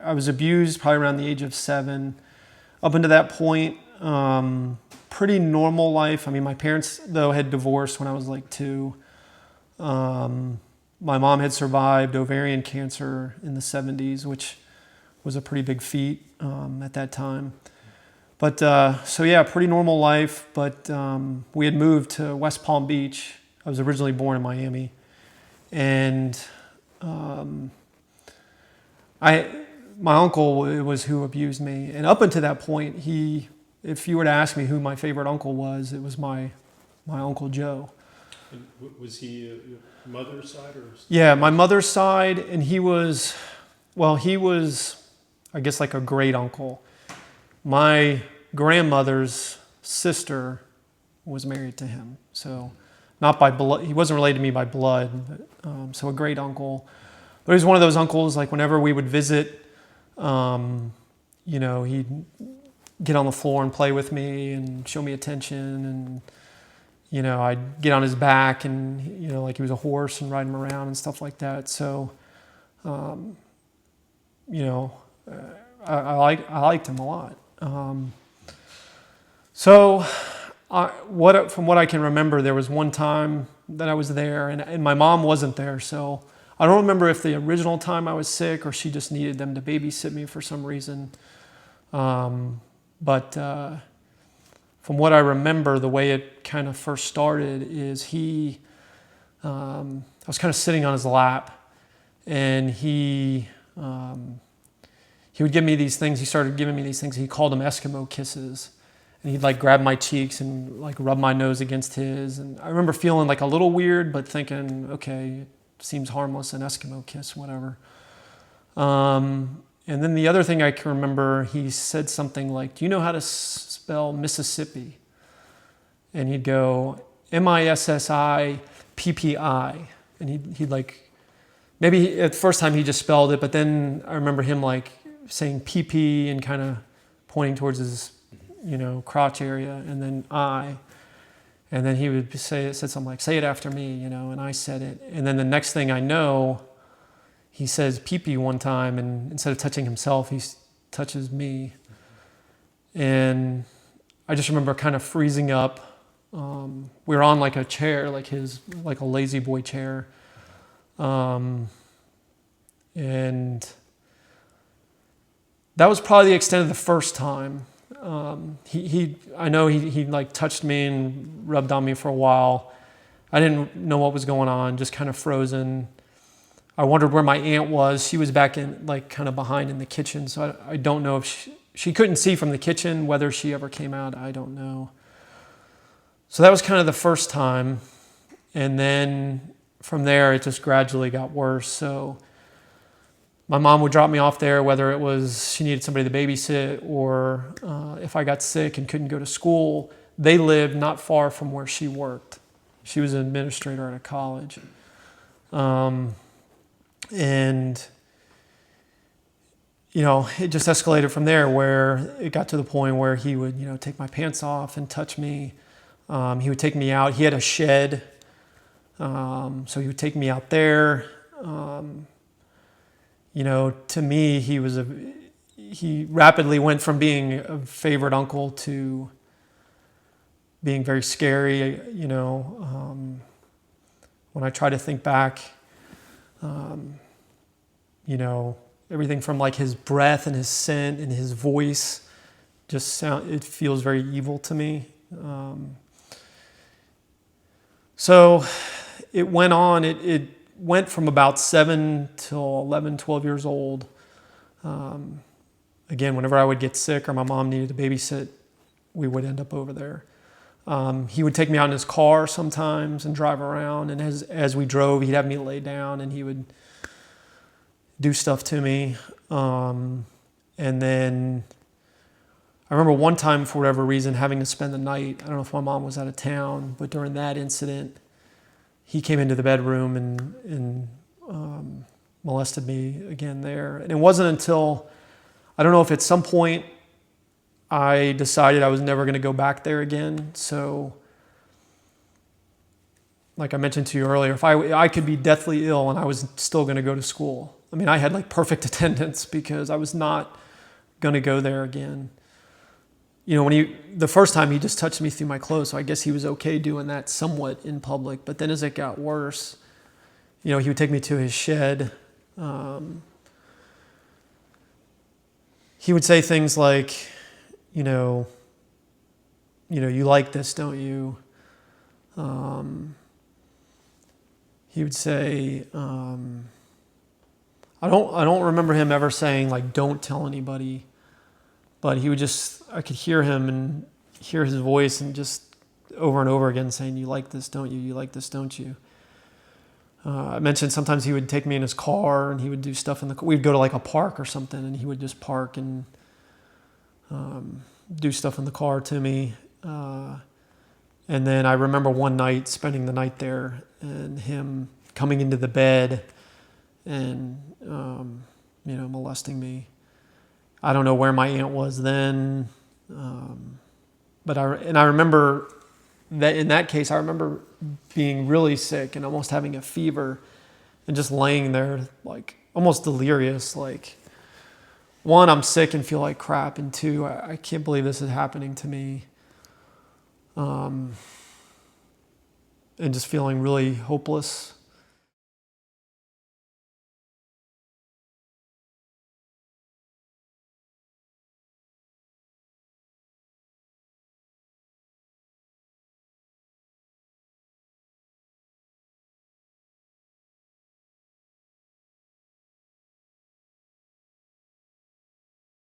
I was abused probably around the age of 7. Up until that point, pretty normal life. I mean, my parents, though, had divorced when I was like 2. My mom had survived ovarian cancer in the 70s, which was a pretty big feat at that time. But so yeah, pretty normal life. But we had moved to West Palm Beach. I was originally born in Miami, and my uncle was who abused me. And up until that point, if you were to ask me who my favorite uncle was, it was my Uncle Joe. And was he your mother's side or? Yeah, my mother's side, and he was, I guess, like a great uncle. My grandmother's sister was married to him, so not by blood. He wasn't related to me by blood, but, so a great uncle. But he was one of those uncles, like whenever we would visit, he'd get on the floor and play with me and show me attention, and I'd get on his back and like he was a horse and ride him around and stuff like that. So, I liked him a lot. From what I can remember, there was one time that I was there, and my mom wasn't there, so I don't remember if the original time I was sick or she just needed them to babysit me for some reason. But from what I remember, the way it kind of first started is I was kind of sitting on his lap, and he would give me these things. He started giving me these things. He called them Eskimo kisses. And he'd like grab my cheeks and like rub my nose against his. And I remember feeling like a little weird, but thinking, okay, it seems harmless, an Eskimo kiss, whatever. And then the other thing I can remember, he said something like, "Do you know how to spell Mississippi?" And he'd go, Missippi. And he'd like, maybe at the first time he just spelled it, but then I remember him like saying PP and kind of pointing towards his crotch area, and then and then he would said something like, "Say it after me," and I said it. And then the next thing I know, he says pee-pee one time, and instead of touching himself, he touches me. And I just remember kind of freezing up. We were on like a chair, like a lazy boy chair. And that was probably the extent of the first time. I know he like touched me and rubbed on me for a while. I didn't know what was going on, just kind of frozen. I wondered where my aunt was. She was back in, like, kind of behind in the kitchen. So I don't know if she couldn't see from the kitchen, whether she ever came out. I don't know. So that was kind of the first time. And then from there, it just gradually got worse. So my mom would drop me off there, whether it was she needed somebody to babysit or if I got sick and couldn't go to school. They lived not far from where she worked. She was an administrator at a college. And, it just escalated from there, where it got to the point where he would, take my pants off and touch me. He would take me out. He had a shed, so he would take me out there. To me, he rapidly went from being a favorite uncle to being very scary. When I try to think back, everything from like his breath and his scent and his voice it feels very evil to me. So it went on. It went from about 7 till 11, 12 years old. Again, whenever I would get sick or my mom needed to babysit, we would end up over there. He would take me out in his car sometimes and drive around. And as we drove, he'd have me lay down and he would do stuff to me. And then I remember one time, for whatever reason, having to spend the night. I don't know if my mom was out of town, but during that incident, he came into the bedroom and molested me again there. And it wasn't until, I don't know if at some point I decided I was never going to go back there again. So, like I mentioned to you earlier, if I could be deathly ill and I was still going to go to school. I mean, I had like perfect attendance because I was not going to go there again. You know, the first time he just touched me through my clothes, so I guess he was okay doing that somewhat in public. But then as it got worse, you know, he would take me to his shed. He would say things like, you know, you like this, don't you? He would say, I don't remember him ever saying like, don't tell anybody, but he would just, I could hear him and hear his voice and just over and over again saying, you like this, don't you? You like this, don't you? I mentioned sometimes he would take me in his car and he would do stuff in the car. We'd go to like a park or something and he would just park and do stuff in the car to me. And then I remember one night spending the night there and him coming into the bed and, molesting me. I don't know where my aunt was then. But I remember that in that case, I remember being really sick and almost having a fever and just laying there like almost delirious. Like, one, I'm sick and feel like crap. And two, I can't believe this is happening to me. And just feeling really hopeless.